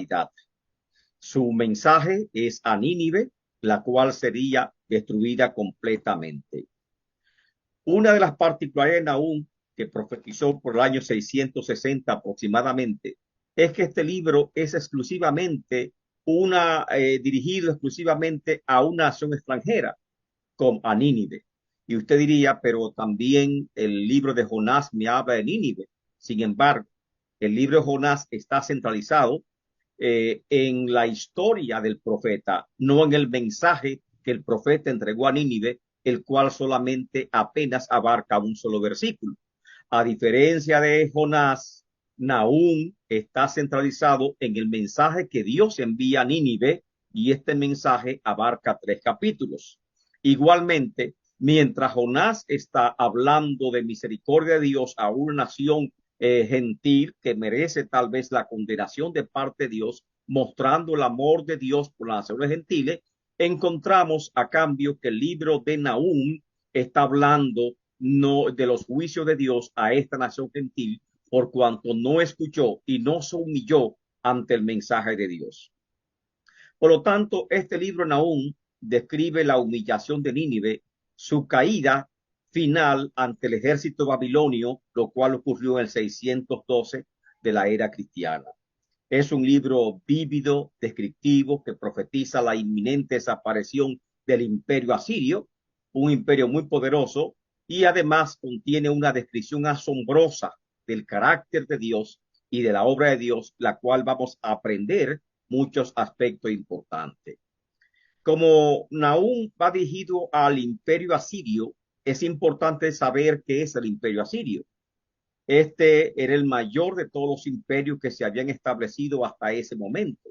totalidad. Su mensaje es a Nínive, la cual sería destruida completamente. Una de las particularidades de Nahum, que profetizó por el año 660 aproximadamente, es que este libro es exclusivamente dirigido exclusivamente a una nación extranjera, como a Nínive. Y usted diría, pero también el libro de Jonás me habla de Nínive. Sin embargo, el libro de Jonás está centralizado en la historia del profeta, no en el mensaje que el profeta entregó a Nínive, el cual solamente apenas abarca un solo versículo. A diferencia de Jonás, Nahum está centralizado en el mensaje que Dios envía a Nínive, y este mensaje abarca 3 capítulos. Igualmente, mientras Jonás está hablando de misericordia de Dios a una nación gentil que merece tal vez la condenación de parte de Dios, mostrando el amor de Dios por las naciones gentiles, encontramos a cambio que el libro de Nahum está hablando no de los juicios de Dios a esta nación gentil, por cuanto no escuchó y no se humilló ante el mensaje de Dios. Por lo tanto, este libro Nahum describe la humillación de Nínive, su caída final ante el ejército babilonio, lo cual ocurrió en el 612 de la era cristiana. Es un libro vívido, descriptivo, que profetiza la inminente desaparición del imperio asirio, un imperio muy poderoso, y además contiene una descripción asombrosa del carácter de Dios y de la obra de Dios, la cual vamos a aprender muchos aspectos importantes. Como Nahum va dirigido al imperio asirio, es importante saber qué es el imperio asirio. Este era el mayor de todos los imperios que se habían establecido hasta ese momento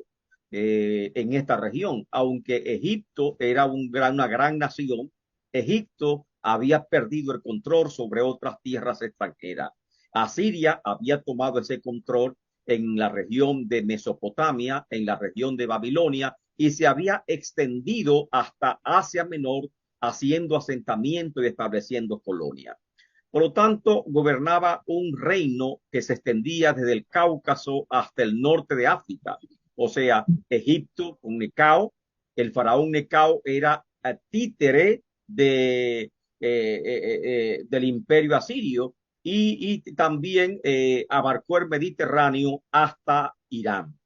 en esta región. Aunque Egipto era una gran nación, Egipto había perdido el control sobre otras tierras extranjeras. Asiria había tomado ese control en la región de Mesopotamia, en la región de Babilonia, y se había extendido hasta Asia Menor, haciendo asentamiento y estableciendo colonias. Por lo tanto, gobernaba un reino que se extendía desde el Cáucaso hasta el norte de África. O sea, Egipto con Necao, el faraón Necao era títere del imperio asirio, y también abarcó el Mediterráneo hasta Irán.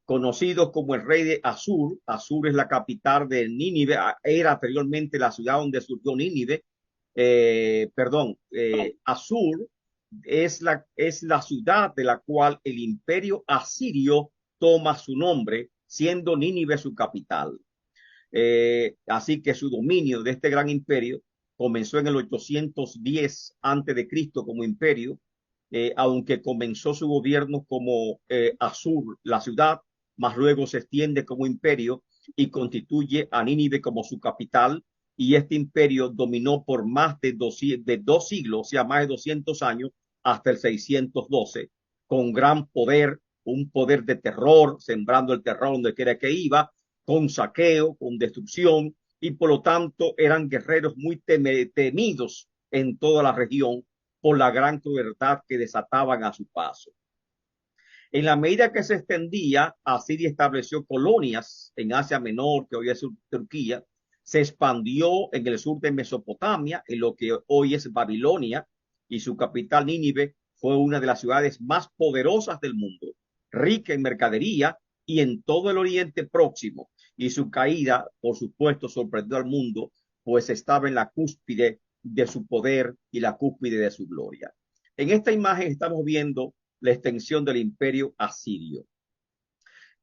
Conocido como el rey de Asur. Asur es la capital de Nínive, era anteriormente la ciudad donde surgió Nínive. Asur es la ciudad de la cual el imperio asirio toma su nombre, siendo Nínive su capital. Así que su dominio de este gran imperio comenzó en el 810 antes de Cristo como imperio, aunque comenzó su gobierno como Asur, la ciudad, más luego se extiende como imperio y constituye a Nínive como su capital, y este imperio dominó por más de 2 siglos, o sea, más de 200 años, hasta el 612, con gran poder, un poder de terror, sembrando el terror donde quiera que iba, con saqueo, con destrucción, y por lo tanto eran guerreros muy temidos en toda la región por la gran crueldad que desataban a su paso. En la medida que se extendía, Asiria estableció colonias en Asia Menor, que hoy es Turquía, se expandió en el sur de Mesopotamia, en lo que hoy es Babilonia, y su capital Nínive fue una de las ciudades más poderosas del mundo, rica en mercadería y en todo el Oriente Próximo, y su caída, por supuesto, sorprendió al mundo, pues estaba en la cúspide de su poder y la cúspide de su gloria. En esta imagen estamos viendo la extensión del imperio asirio.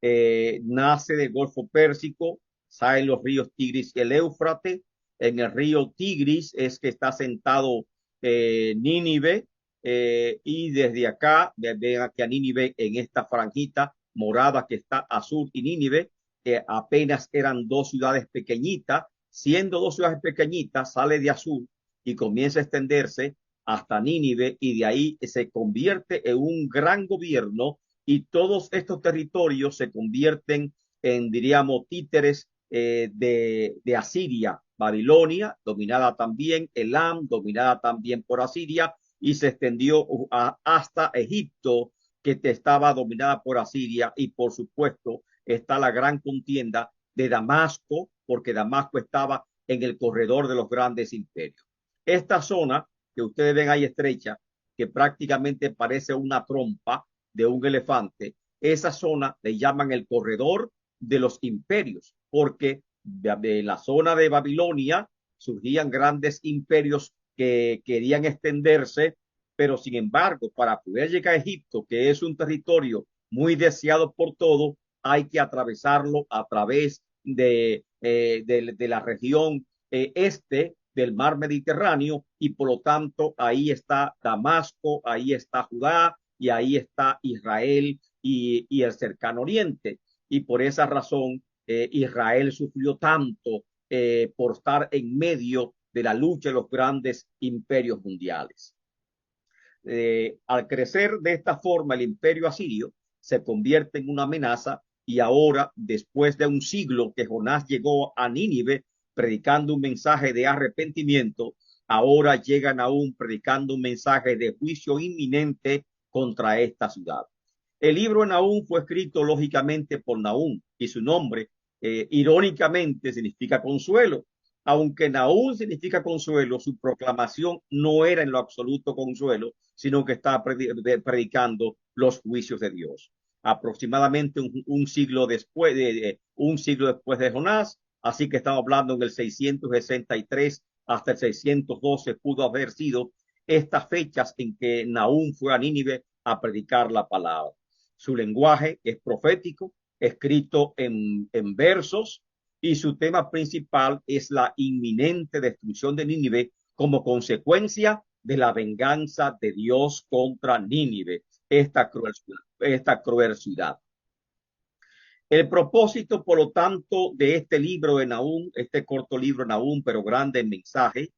Nace del Golfo Pérsico, salen los ríos Tigris y el Éufrates. En el río Tigris es que está sentado Nínive, y desde acá, ven aquí a Nínive en esta franjita morada que está Asur y Nínive, apenas eran 2 ciudades pequeñitas. Siendo 2 ciudades pequeñitas, sale de Asur y comienza a extenderse hasta Nínive, y de ahí se convierte en un gran gobierno, y todos estos territorios se convierten en, diríamos, títeres de Asiria. Babilonia, dominada también, Elam, dominada también por Asiria, y se extendió hasta Egipto, que estaba dominada por Asiria, y por supuesto está la gran contienda de Damasco, porque Damasco estaba en el corredor de los grandes imperios. Esta zona que ustedes ven ahí estrecha, que prácticamente parece una trompa de un elefante, esa zona le llaman el corredor de los imperios, porque de la zona de Babilonia surgían grandes imperios que querían extenderse, pero sin embargo, para poder llegar a Egipto, que es un territorio muy deseado por todos, hay que atravesarlo a través de la región este del mar Mediterráneo, y por lo tanto ahí está Damasco, ahí está Judá y ahí está Israel y el cercano oriente. Y por esa razón Israel sufrió tanto por estar en medio de la lucha de los grandes imperios mundiales. Al crecer de esta forma el imperio asirio se convierte en una amenaza, y ahora, después de un siglo que Jonás llegó a Nínive predicando un mensaje de arrepentimiento, ahora llegan aún predicando un mensaje de juicio inminente contra esta ciudad. El libro de Nahum fue escrito lógicamente por Nahum, y su nombre irónicamente significa consuelo. Aunque Nahum significa consuelo, su proclamación no era en lo absoluto consuelo, sino que estaba predicando los juicios de Dios. Aproximadamente un siglo después de Jonás, así que estamos hablando en el 663 hasta el 612 pudo haber sido estas fechas en que Nahum fue a Nínive a predicar la palabra. Su lenguaje es profético, escrito en versos, y su tema principal es la inminente destrucción de Nínive como consecuencia de la venganza de Dios contra Nínive, esta cruel ciudad. El propósito, por lo tanto, de este libro de Nahum, este corto libro de Nahum, pero grande en mensaje,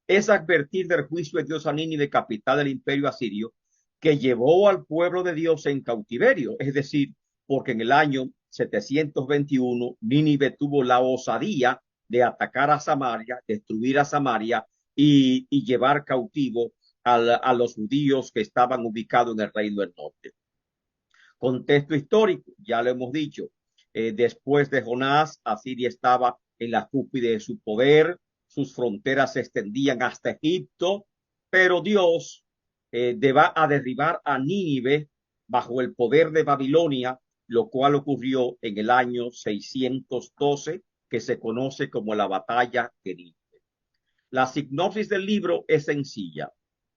es advertir del juicio de Dios a Nínive, capital del imperio asirio, que llevó al pueblo de Dios en cautiverio. Es decir, porque en el año 721 Nínive tuvo la osadía de atacar a Samaria, destruir a Samaria y llevar cautivo a los judíos que estaban ubicados en el reino del norte. Contexto histórico, ya lo hemos dicho. Después de Jonás, Asiria estaba en la cúspide de su poder, sus fronteras se extendían hasta Egipto, pero Dios va a derribar a Nínive bajo el poder de Babilonia, lo cual ocurrió en el año 612, que se conoce como la batalla de Nínive. La sinopsis del libro es sencilla.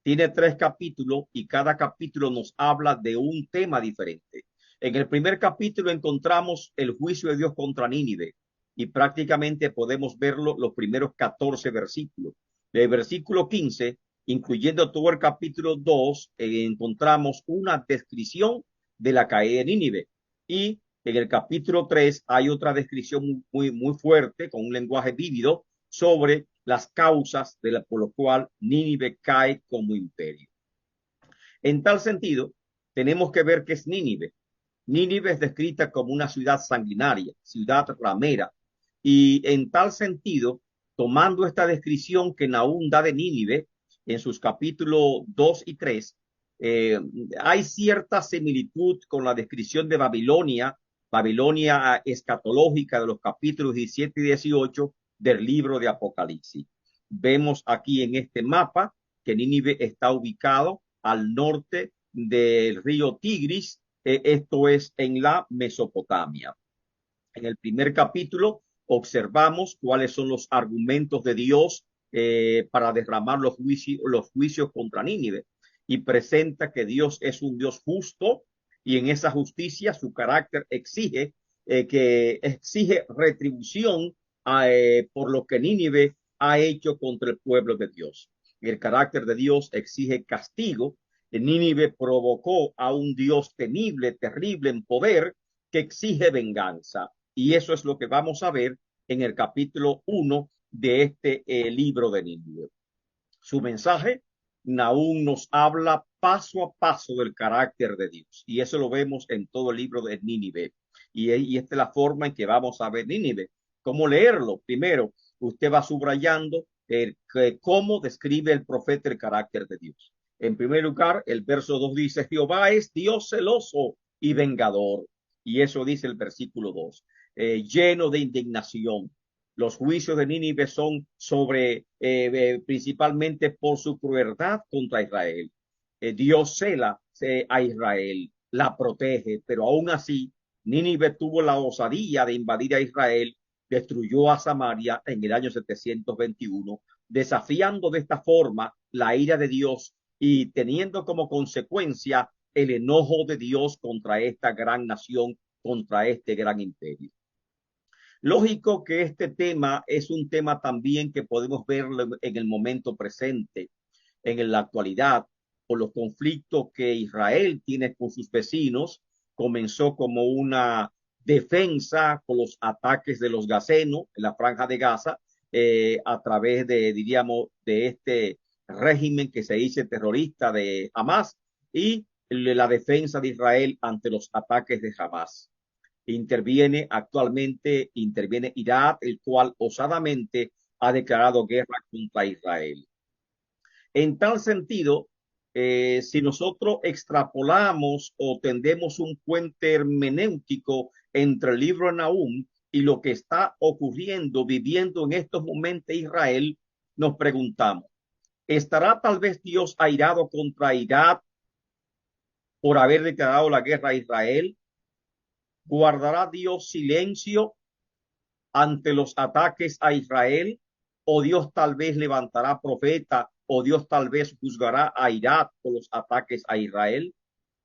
Tiene 3 capítulos y cada capítulo nos habla de un tema diferente. En el primer capítulo encontramos el juicio de Dios contra Nínive, y prácticamente podemos verlo los primeros 14 versículos. Del versículo 15, incluyendo todo el capítulo 2, encontramos una descripción de la caída de Nínive. Y en el capítulo 3 hay otra descripción muy fuerte, con un lenguaje vívido, sobre las causas por lo cual Nínive cae como imperio. En tal sentido, tenemos que ver qué es Nínive. Nínive es descrita como una ciudad sanguinaria, ciudad ramera, y en tal sentido, tomando esta descripción que Nahum da de Nínive en sus capítulos 2 y 3, hay cierta similitud con la descripción de Babilonia escatológica de los capítulos 17 y 18 del libro de Apocalipsis. Vemos aquí en este mapa que Nínive está ubicado al norte del río Tigris, esto es en la Mesopotamia. En el primer capítulo observamos cuáles son los argumentos de Dios para derramar los juicios contra Nínive, y presenta que Dios es un Dios justo, y en esa justicia su carácter exige retribución por lo que Nínive ha hecho contra el pueblo de Dios. El carácter de Dios exige castigo. Nínive provocó a un Dios temible, terrible en poder, que exige venganza. Y eso es lo que vamos a ver en el capítulo 1 de este libro de Nínive. Su mensaje, Nahum nos habla paso a paso del carácter de Dios, y eso lo vemos en todo el libro de Nínive. Y esta es la forma en que vamos a ver Nínive. ¿Cómo leerlo? Primero, usted va subrayando cómo describe el profeta el carácter de Dios. En primer lugar, el verso 2 dice, Jehová es Dios celoso y vengador. Y eso dice el versículo 2, lleno de indignación. Los juicios de Nínive son principalmente por su crueldad contra Israel. Dios cela a Israel, la protege, pero aún así, Nínive tuvo la osadía de invadir a Israel, destruyó a Samaria en el año 721, desafiando de esta forma la ira de Dios y teniendo como consecuencia el enojo de Dios contra esta gran nación, contra este gran imperio. Lógico que este tema es un tema también que podemos verlo en el momento presente, en la actualidad, por los conflictos que Israel tiene con sus vecinos. Comenzó como una defensa con los ataques de los gasenos en la franja de Gaza, a través de, diríamos, de este régimen que se dice terrorista de Hamas, y la defensa de Israel ante los ataques de Hamas. Interviene Irak, el cual osadamente ha declarado guerra contra Israel. En tal sentido, si nosotros extrapolamos o tendemos un puente hermenéutico entre el libro de Nahum y lo que está ocurriendo, viviendo en estos momentos Israel, nos preguntamos, ¿estará tal vez Dios airado contra Irak por haber declarado la guerra a Israel? ¿Guardará Dios silencio ante los ataques a Israel? ¿O Dios tal vez levantará profeta? ¿O Dios tal vez juzgará a Irak por los ataques a Israel?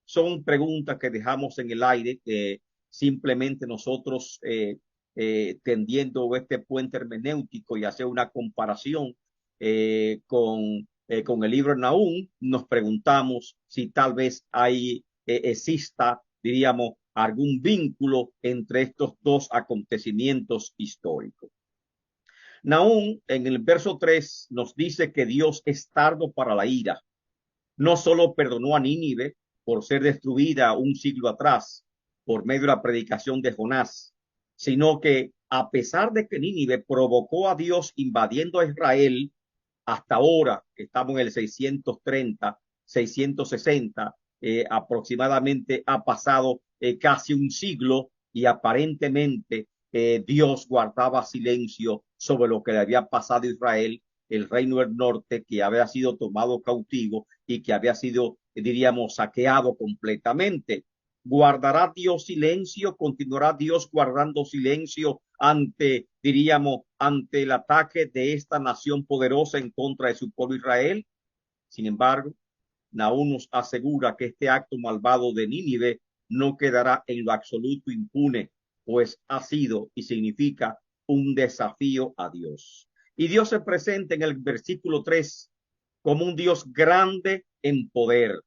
Son preguntas que dejamos en el aire, que simplemente nosotros, tendiendo este puente hermenéutico y hacer una comparación con el libro de Nahum, nos preguntamos si tal vez exista, diríamos, algún vínculo entre estos dos acontecimientos históricos. Nahum, en el verso 3, nos dice que Dios es tardo para la ira. No solo perdonó a Nínive por ser destruida un siglo atrás por medio de la predicación de Jonás, sino que a pesar de que Nínive provocó a Dios invadiendo a Israel, hasta ahora estamos en el 630, 660, aproximadamente ha pasado casi un siglo y aparentemente Dios guardaba silencio sobre lo que le había pasado a Israel, el reino del norte que había sido tomado cautivo y que había sido, diríamos, saqueado completamente. ¿Guardará Dios silencio? ¿Continuará Dios guardando silencio ante, diríamos, ante el ataque de esta nación poderosa en contra de su pueblo Israel? Sin embargo, Nahum nos asegura que este acto malvado de Nínive no quedará en lo absoluto impune, pues ha sido y significa un desafío a Dios. Y Dios se presenta en el versículo 3 como un Dios grande en poder,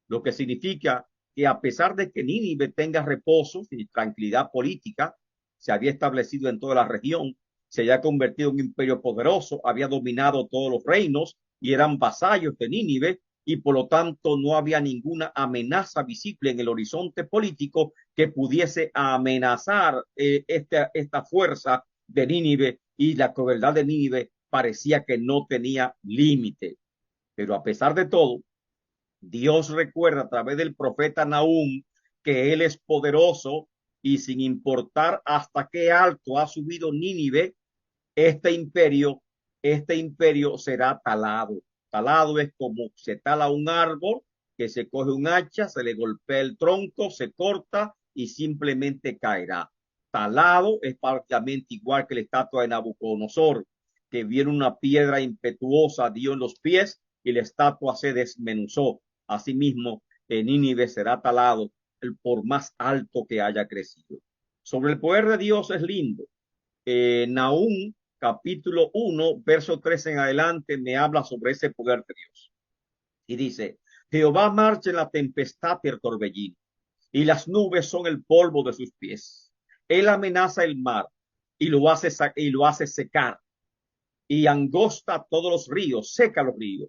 lo que significa que a pesar de que Nínive tenga reposo y tranquilidad política, se había establecido en toda la región, se había convertido en un imperio poderoso, había dominado todos los reinos y eran vasallos de Nínive, y por lo tanto no había ninguna amenaza visible en el horizonte político que pudiese amenazar esta fuerza de Nínive, y la crueldad de Nínive parecía que no tenía límite. Pero a pesar de todo, Dios recuerda a través del profeta Nahum que él es poderoso, y sin importar hasta qué alto ha subido Nínive, este imperio, este imperio será talado. Talado es como se tala un árbol, que se coge un hacha, se le golpea el tronco, se corta y simplemente caerá. Talado es prácticamente igual que la estatua de Nabucodonosor, que viene una piedra impetuosa, dio en los pies y la estatua se desmenuzó. Asimismo, en Nínive será talado por más alto que haya crecido. Sobre el poder de Dios es lindo. Nahum capítulo 1, verso 13 en adelante, me habla sobre ese poder de Dios. Y dice, Jehová marcha en la tempestad y el torbellino, y las nubes son el polvo de sus pies. Él amenaza el mar y lo hace secar, y angosta todos los ríos, seca los ríos.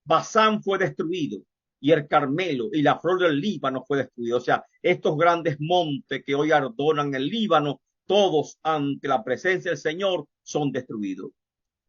Basán fue destruido, y el Carmelo y la flor del Líbano fue destruido. O sea, estos grandes montes que hoy adornan el Líbano, todos ante la presencia del Señor son destruidos.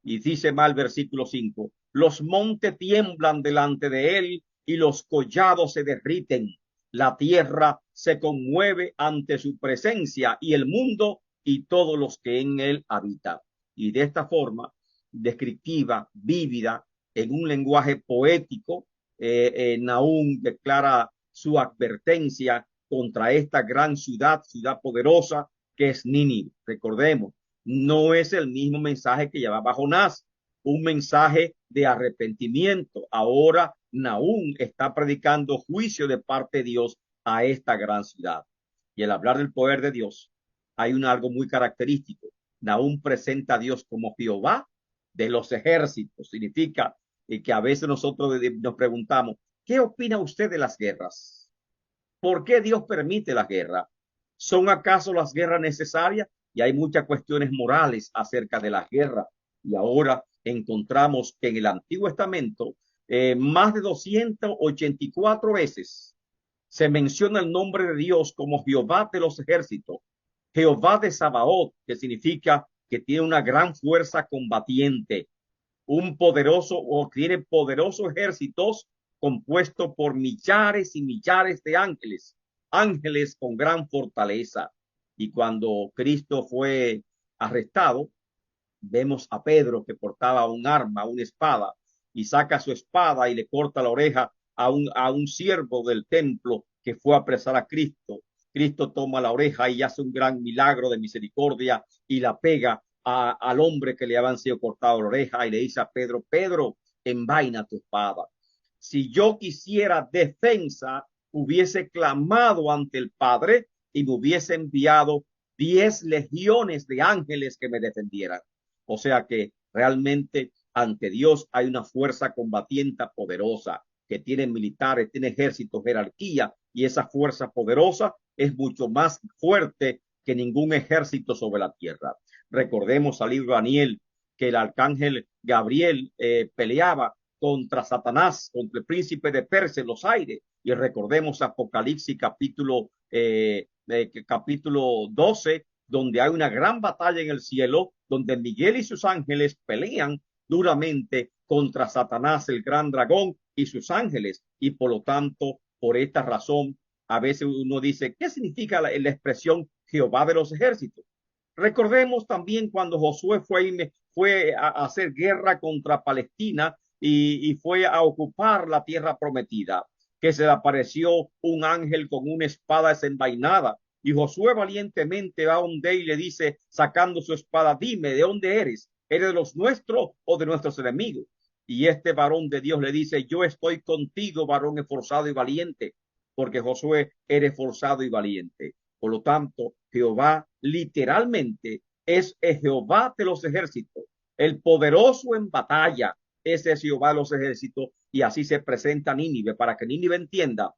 Y dice mal versículo 5, Los montes tiemblan delante de él y los collados se derriten. La tierra se conmueve ante su presencia y el mundo y todos los que en él habitan. Y de esta forma descriptiva, vívida, en un lenguaje poético, Nahum declara su advertencia contra esta gran ciudad, ciudad poderosa que es Nínive. Recordemos, no es el mismo mensaje que llevaba Jonás, un mensaje de arrepentimiento. Ahora Nahum está predicando juicio de parte de Dios a esta gran ciudad. Y al hablar del poder de Dios, hay algo muy característico. Nahum presenta a Dios como Jehová de los ejércitos. Significa que a veces nosotros nos preguntamos, ¿qué opina usted de las guerras? ¿Por qué Dios permite las guerras? ¿Son acaso las guerras necesarias? Y hay muchas cuestiones morales acerca de las guerras. Y ahora encontramos que en el Antiguo Testamento más de 284 veces se menciona el nombre de Dios como Jehová de los ejércitos, Jehová de Sabaoth, que significa que tiene una gran fuerza combatiente, un poderoso o tiene poderosos ejércitos compuesto por millares y millares de ángeles, ángeles con gran fortaleza. Y cuando Cristo fue arrestado, vemos a Pedro que portaba un arma, una espada, y saca su espada y le corta la oreja a un siervo del templo que fue a apresar a Cristo. Cristo toma la oreja y hace un gran milagro de misericordia y la pega al hombre que le habían sido cortado la oreja y le dice a Pedro, Pedro, envaina tu espada. Si yo quisiera defensa, hubiese clamado ante el Padre y me hubiese enviado 10 legiones de ángeles que me defendieran. O sea que realmente ante Dios hay una fuerza combatiente poderosa que tiene militares, tiene ejércitos, jerarquía, y esa fuerza poderosa es mucho más fuerte que ningún ejército sobre la tierra. Recordemos al libro de Daniel que el arcángel Gabriel peleaba contra Satanás, contra el príncipe de Persia en los aires, y recordemos Apocalipsis capítulo 12, donde hay una gran batalla en el cielo, donde Miguel y sus ángeles pelean duramente contra Satanás, el gran dragón, y sus ángeles. Y por lo tanto, por esta razón, a veces uno dice, ¿qué significa la expresión Jehová de los ejércitos? Recordemos también cuando Josué fue a hacer guerra contra Palestina y fue a ocupar la tierra prometida, que se le apareció un ángel con una espada desenvainada. Y Josué valientemente va a donde y le dice, sacando su espada, dime, ¿de dónde eres? ¿Eres de los nuestros o de nuestros enemigos? Y este varón de Dios le dice, yo estoy contigo, varón esforzado y valiente, porque Josué era esforzado y valiente. Por lo tanto, Jehová literalmente es Jehová de los ejércitos, el poderoso en batalla. Ese es Jehová de los ejércitos, y así se presenta Nínive, para que Nínive entienda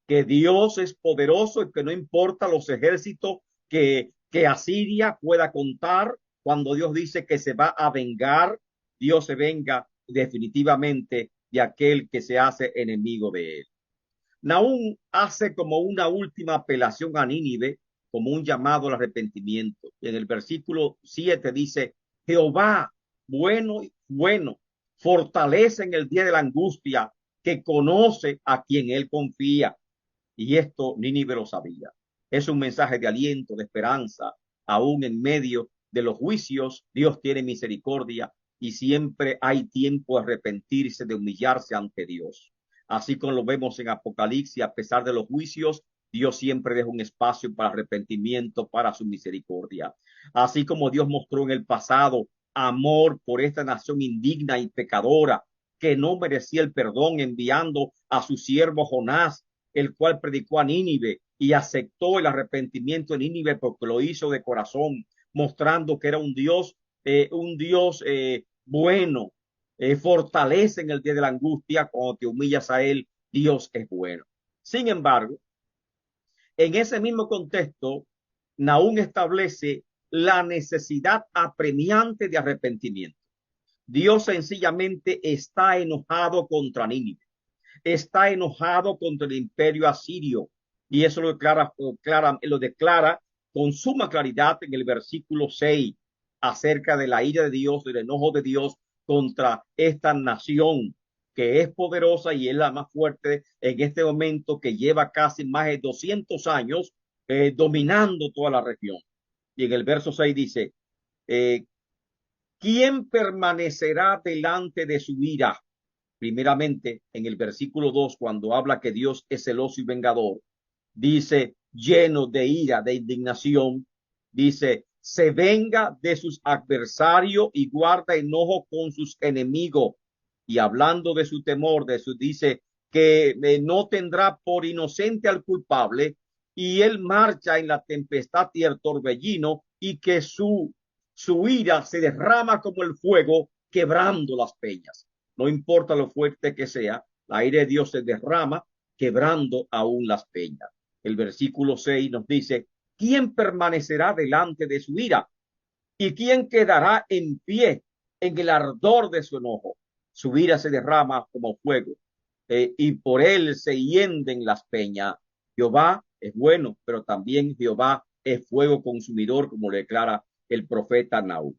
que Dios es poderoso y que no importa los ejércitos que Asiria pueda contar. Cuando Dios dice que se va a vengar, Dios se venga definitivamente de aquel que se hace enemigo de él. Nahum hace como una última apelación a Nínive, como un llamado al arrepentimiento. En el versículo 7 dice, Jehová, bueno, fortalece en el día de la angustia, que conoce a quien él confía. Y esto Nínive lo sabía. Es un mensaje de aliento, de esperanza, aún en medio de los juicios. Dios tiene misericordia y siempre hay tiempo de arrepentirse, de humillarse ante Dios. Así como lo vemos en Apocalipsis, a pesar de los juicios, Dios siempre deja un espacio para arrepentimiento, para su misericordia. Así como Dios mostró en el pasado amor por esta nación indigna y pecadora, que no merecía el perdón, enviando a su siervo Jonás, el cual predicó a Nínive y aceptó el arrepentimiento de Nínive porque lo hizo de corazón, mostrando que era un Dios bueno, fortalece en el día de la angustia. Cuando te humillas a él, Dios es bueno. Sin embargo, en ese mismo contexto, Nahum establece la necesidad apremiante de arrepentimiento. Dios sencillamente está enojado contra Nínive, está enojado contra el imperio asirio, y eso lo declara con suma claridad en el versículo 6 acerca de la ira de Dios, del enojo de Dios contra esta nación que es poderosa y es la más fuerte en este momento, que lleva casi más de 200 años dominando toda la región. Y en el verso 6 dice, ¿quién permanecerá delante de su ira? Primeramente, en el versículo 2, cuando habla que Dios es celoso y vengador, dice, lleno de ira, de indignación, dice, se venga de sus adversarios y guarda enojo con sus enemigos. Y hablando de su temor, dice que no tendrá por inocente al culpable, y él marcha en la tempestad y el torbellino, y que su ira se derrama como el fuego, quebrando las peñas. No importa lo fuerte que sea, la ira de Dios se derrama, quebrando aún las peñas. El versículo 6 nos dice, ¿quién permanecerá delante de su ira? ¿Y quién quedará en pie en el ardor de su enojo? Su ira se derrama como fuego, y por él se hienden las peñas. Jehová es bueno, pero también Jehová es fuego consumidor, como le declara el profeta Nahum.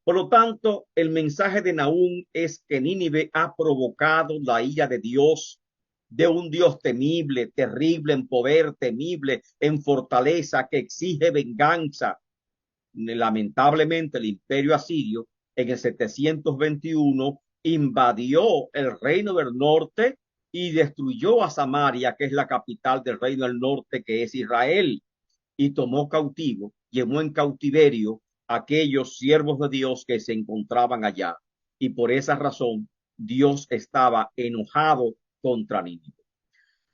Por lo tanto, el mensaje de Nahum es que Nínive ha provocado la ira de Dios, de un Dios temible, terrible en poder, temible en fortaleza, que exige venganza. Lamentablemente, el imperio asirio en el 721 invadió el reino del norte y destruyó a Samaria, que es la capital del reino del norte, que es Israel, y tomó cautivo, llevó en cautiverio a aquellos siervos de Dios que se encontraban allá. Y por esa razón Dios estaba enojado contra Nínive.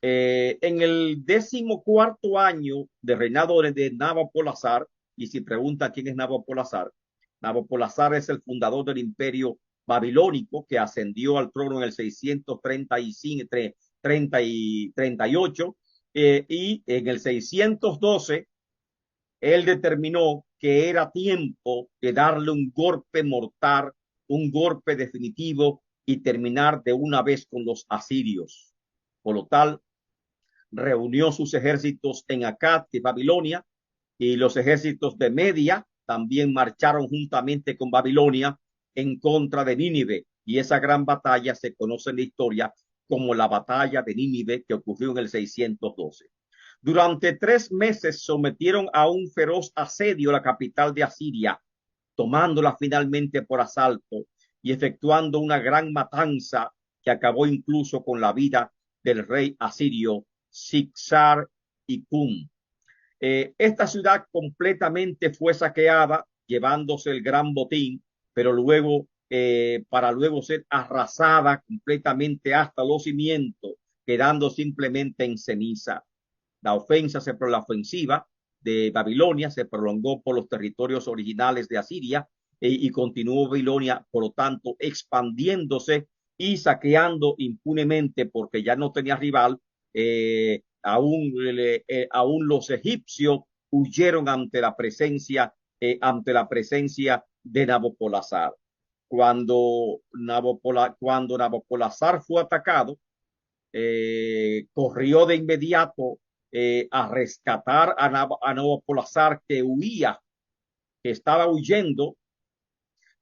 En el 14º año de reinado de Nabopolassar, y si pregunta quién es Nabopolassar, Nabopolassar es el fundador del imperio babilónico que ascendió al trono en el 635, 38, y en el 612 él determinó que era tiempo de darle un golpe mortal, un golpe definitivo, y terminar de una vez con los asirios. Por lo tal, reunió sus ejércitos en Akkad, de Babilonia, y los ejércitos de Media también marcharon juntamente con Babilonia en contra de Nínive. Y esa gran batalla se conoce en la historia como la batalla de Nínive, que ocurrió en el 612. Durante 3 meses sometieron a un feroz asedio a la capital de Asiria, tomándola finalmente por asalto y efectuando una gran matanza que acabó incluso con la vida del rey asirio Sixar y Cum. Esta ciudad completamente fue saqueada, llevándose el gran botín, pero luego, para luego ser arrasada completamente hasta los cimientos, quedando simplemente en ceniza. La ofensiva de Babilonia se prolongó por los territorios originales de Asiria, y continuó Babilonia, por lo tanto, expandiéndose y saqueando impunemente, porque ya no tenía rival. Aún los egipcios huyeron ante la presencia de Nabopolassar. Cuando Nabopolassar fue atacado, corrió de inmediato a rescatar a Nabopolassar, que huía, que estaba huyendo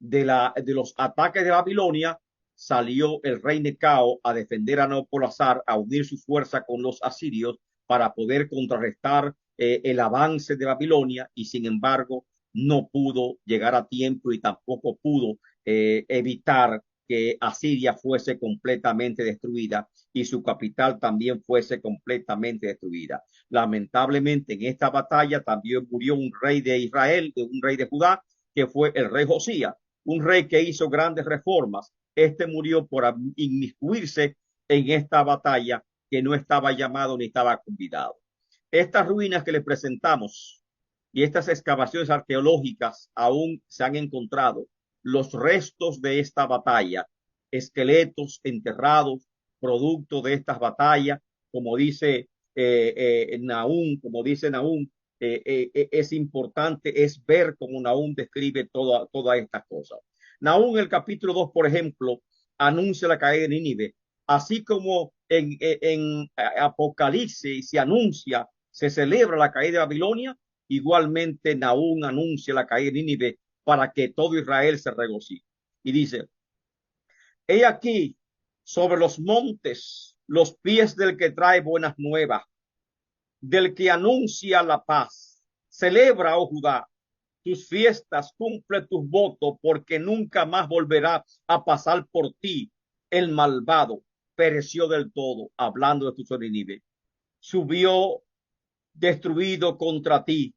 de los ataques de Babilonia. Salió el rey Necao a defender a Nabopolassar, a unir su fuerza con los asirios para poder contrarrestar el avance de Babilonia, y sin embargo no pudo llegar a tiempo y tampoco pudo evitar que Asiria fuese completamente destruida y su capital también fuese completamente destruida. Lamentablemente, en esta batalla también murió un rey de Israel, un rey de Judá, que fue el rey Josías, un rey que hizo grandes reformas. Este murió por inmiscuirse en esta batalla, que no estaba llamado ni estaba convidado. Estas ruinas que le presentamos y estas excavaciones arqueológicas aún se han encontrado los restos de esta batalla, esqueletos enterrados, producto de estas batallas, como dice Nahum, es importante es ver cómo Nahum describe todas estas cosas. Nahum, el capítulo 2, por ejemplo, anuncia la caída de Nínive, así como en Apocalipsis se anuncia, se celebra la caída de Babilonia. Igualmente Nahum anuncia la caída de Nínive para que todo Israel se regocije. Y dice, he aquí sobre los montes los pies del que trae buenas nuevas, del que anuncia la paz. Celebra, oh Judá, tus fiestas, cumple tus votos, porque nunca más volverá a pasar por ti el malvado. Pereció del todo, hablando de tu Nínive. Subió destruido contra ti.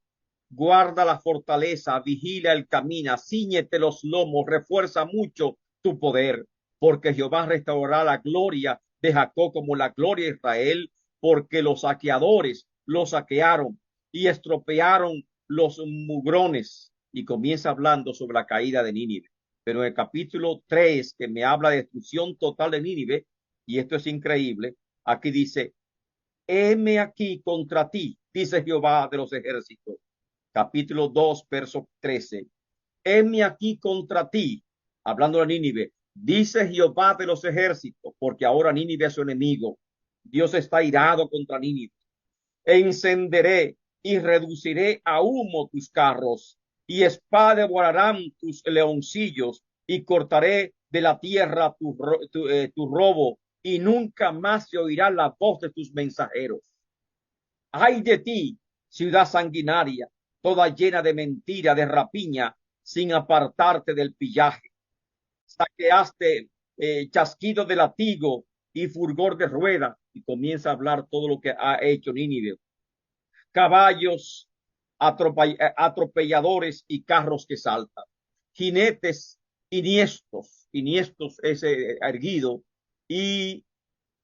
Guarda la fortaleza, vigila el camino, cíñete los lomos, refuerza mucho tu poder, porque Jehová restaurará la gloria de Jacob como la gloria de Israel, porque los saqueadores lo saquearon y estropearon los mugrones. Y comienza hablando sobre la caída de Nínive. Pero en el capítulo 3, que me habla de destrucción total de Nínive, y esto es increíble, aquí dice, heme aquí contra ti, dice Jehová de los ejércitos. Capítulo 2, verso 13. Heme aquí contra ti, hablando de Nínive, dice Jehová de los ejércitos, porque ahora Nínive es su enemigo. Dios está irado contra Nínive. Encenderé y reduciré a humo tus carros, y espada devorarán tus leoncillos, y cortaré de la tierra tu robo, y nunca más se oirá la voz de tus mensajeros. Ay de ti, ciudad sanguinaria, toda llena de mentira, de rapiña, sin apartarte del pillaje. Saqueaste chasquido de latigo y furgor de rueda, y comienza a hablar todo lo que ha hecho Nínive. Caballos atropelladores y carros que saltan, jinetes iniestos ese erguido, y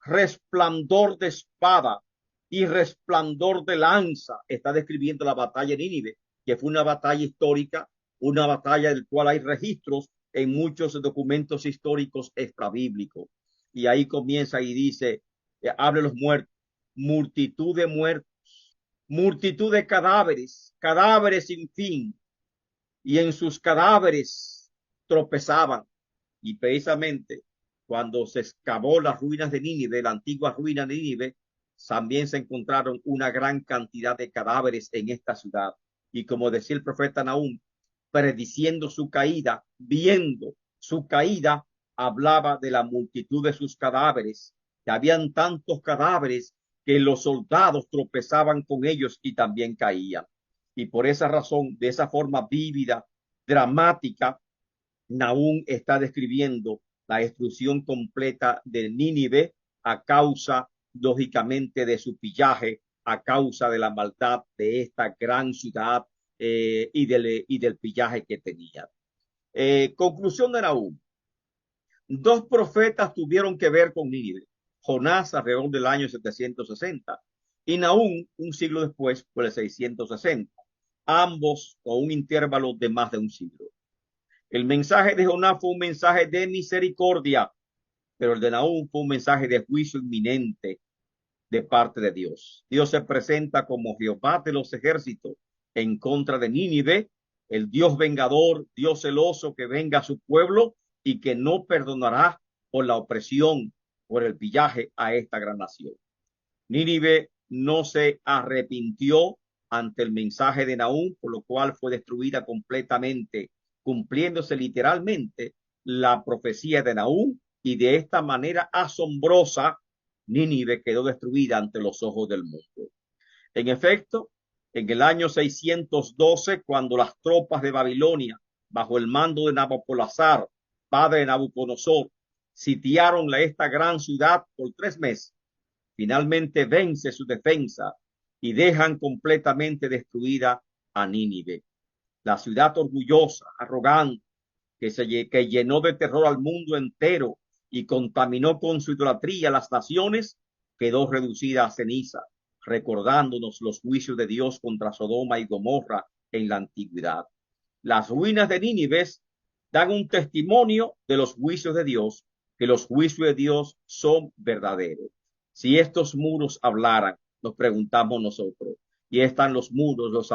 resplandor de espada y resplandor de lanza. Está describiendo la batalla de Nínive, que fue una batalla histórica, una batalla del cual hay registros en muchos documentos históricos extrabíblicos. Y ahí comienza y dice, hable los muertos, multitud de muertos, multitud de cadáveres, cadáveres sin fin, y en sus cadáveres tropezaban. Y precisamente cuando se excavó las ruinas de Nínive, la antigua ruina de Nínive, también se encontraron una gran cantidad de cadáveres en esta ciudad. Y como decía el profeta Nahum, prediciendo su caída, viendo su caída, hablaba de la multitud de sus cadáveres, que habían tantos cadáveres que los soldados tropezaban con ellos y también caían. Y por esa razón, de esa forma vívida, dramática, Nahum está describiendo la destrucción completa de Nínive a causa, lógicamente, de su pillaje, a causa de la maldad de esta gran ciudad y del pillaje que tenía. Conclusión de Nahum. Dos profetas tuvieron que ver con Nínive. Jonás alrededor del año 760 y Nahum un siglo después, por el 660. Ambos con un intervalo de más de un siglo. El mensaje de Jonás fue un mensaje de misericordia, pero el de Nahum fue un mensaje de juicio inminente de parte de Dios. Dios se presenta como Jehová de los ejércitos en contra de Nínive, el Dios vengador, Dios celoso que venga a su pueblo y que no perdonará por la opresión, por el pillaje a esta gran nación. Nínive no se arrepintió ante el mensaje de Nahum, por lo cual fue destruida completamente, cumpliéndose literalmente la profecía de Nahum, y de esta manera asombrosa Nínive quedó destruida ante los ojos del mundo. En efecto, en el año 612, cuando las tropas de Babilonia, bajo el mando de Nabopolassar, padre de Nabucodonosor, sitiaron esta gran ciudad por 3 meses, finalmente vence su defensa y dejan completamente destruida a Nínive. La ciudad orgullosa, arrogante, que llenó de terror al mundo entero y contaminó con su idolatría las naciones, quedó reducida a ceniza, recordándonos los juicios de Dios contra Sodoma y Gomorra en la antigüedad. Las ruinas de Nínive dan un testimonio de los juicios de Dios, que los juicios de Dios son verdaderos. Si estos muros hablaran, nos preguntamos nosotros, y están los muros, los